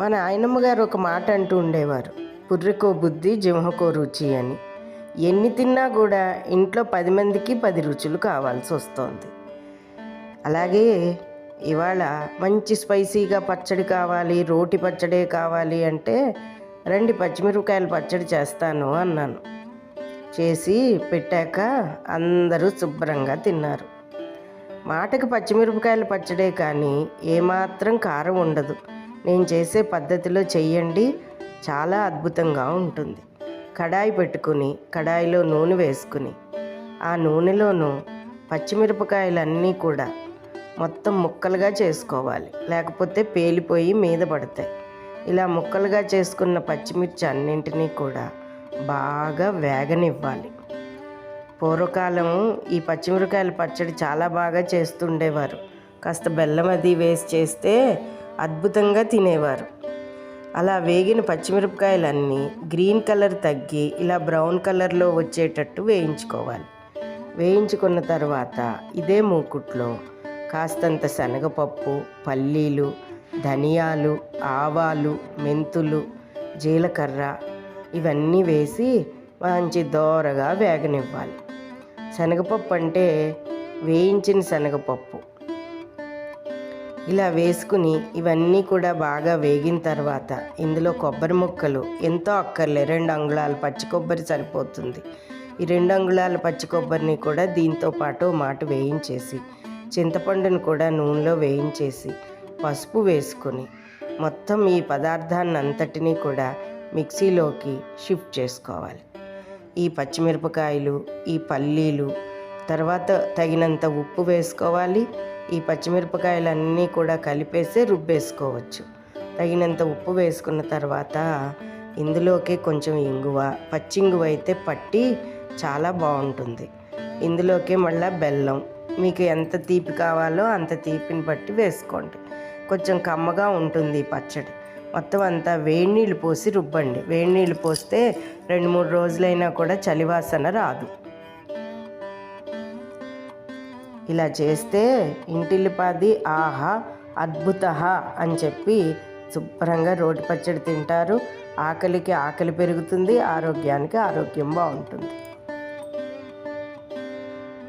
మన ఆయనమ్మ గారు ఒక మాట అంటూ ఉండేవారు, పుర్రెకో బుద్ధి జింహకో రుచి అని. ఎన్ని తిన్నా కూడా ఇంట్లో 10 మందికి 10 రుచులు కావాల్సి వస్తుంది. అలాగే ఇవాళ మంచి స్పైసీగా పచ్చడి కావాలి, రోటి పచ్చడే కావాలి అంటే రండి పచ్చిమిరపకాయల పచ్చడి చేస్తాను అన్నాను. చేసి పెట్టాక అందరూ శుభ్రంగా తిన్నారు. మాటకి పచ్చిమిరపకాయల పచ్చడే కానీ ఏమాత్రం కారం ఉండదు. నేను చేసే పద్ధతిలో చెయ్యండి, చాలా అద్భుతంగా ఉంటుంది. కడాయి పెట్టుకుని కడాయిలో నూనె వేసుకుని ఆ నూనెలోనూ పచ్చిమిరపకాయలన్నీ కూడా మొత్తం ముక్కలుగా చేసుకోవాలి, లేకపోతే పేలిపోయి మీద పడతాయి. ఇలా ముక్కలుగా చేసుకున్న పచ్చిమిర్చి అన్నింటినీ కూడా బాగా వేగనివ్వాలి. పూర్వకాలం ఈ పచ్చిమిరపకాయల పచ్చడి చాలా బాగా చేస్తుండేవారు. కాస్త బెల్లం అది వేసి చేస్తే అద్భుతంగా తినేవారు. అలా వేగిన పచ్చిమిరపకాయలన్నీ గ్రీన్ కలర్ తగ్గి ఇలా బ్రౌన్ కలర్లో వచ్చేటట్టు వేయించుకోవాలి. వేయించుకున్న తర్వాత ఇదే మూకుట్లో కాస్తంత శనగపప్పు, పల్లీలు, ధనియాలు, ఆవాలు, మెంతులు, జీలకర్ర ఇవన్నీ వేసి మంచి దోరగా వేగనివ్వాలి. శనగపప్పు అంటే వేయించిన శనగపప్పు. ఇలా వేసుకుని ఇవన్నీ కూడా బాగా వేగిన తర్వాత ఇందులో కొబ్బరి ముక్కలు ఎంతో అక్కర్లే, 2 అంగుళాల పచ్చి కొబ్బరి సరిపోతుంది. ఈ 2 అంగుళాల పచ్చి కొబ్బరిని కూడా దీంతో పాటు మాట వేయించేసి, చింతపండును కూడా నూనెలో వేయించేసి, పసుపు వేసుకొని మొత్తం ఈ పదార్థాన్ని అంతటినీ కూడా మిక్సీలోకి షిఫ్ట్ చేసుకోవాలి. ఈ పచ్చిమిరపకాయలు, ఈ పల్లీలు, తర్వాత తగినంత ఉప్పు వేసుకోవాలి. ఈ పచ్చిమిరపకాయలన్నీ కూడా కలిపేసి రుబ్బేసుకోవచ్చు. తగినంత ఉప్పు వేసుకున్న తర్వాత ఇందులోకి కొంచెం ఇంగువ, పచ్చింగువ అయితే పట్టి చాలా బాగుంటుంది. ఇందులోకి మళ్ళీ బెల్లం, మీకు ఎంత తీపి కావాలో అంత తీపిని బట్టి వేసుకోండి. కొంచెం కమ్మగా ఉంటుంది ఈ పచ్చడి. మొత్తం అంతా వేడి నీళ్ళు పోసి రుబ్బండి. వేడి నీళ్ళు పోస్తే 2-3 రోజులైనా కూడా చలివాసన రాదు. ఇలా చేస్తే ఇంటిల్లిపాది ఆహా అద్భుత అని చెప్పి శుభ్రంగా రోటి పచ్చడి తింటారు. ఆకలికి ఆకలి పెరుగుతుంది, ఆరోగ్యానికి ఆరోగ్యం బాగుంటుంది.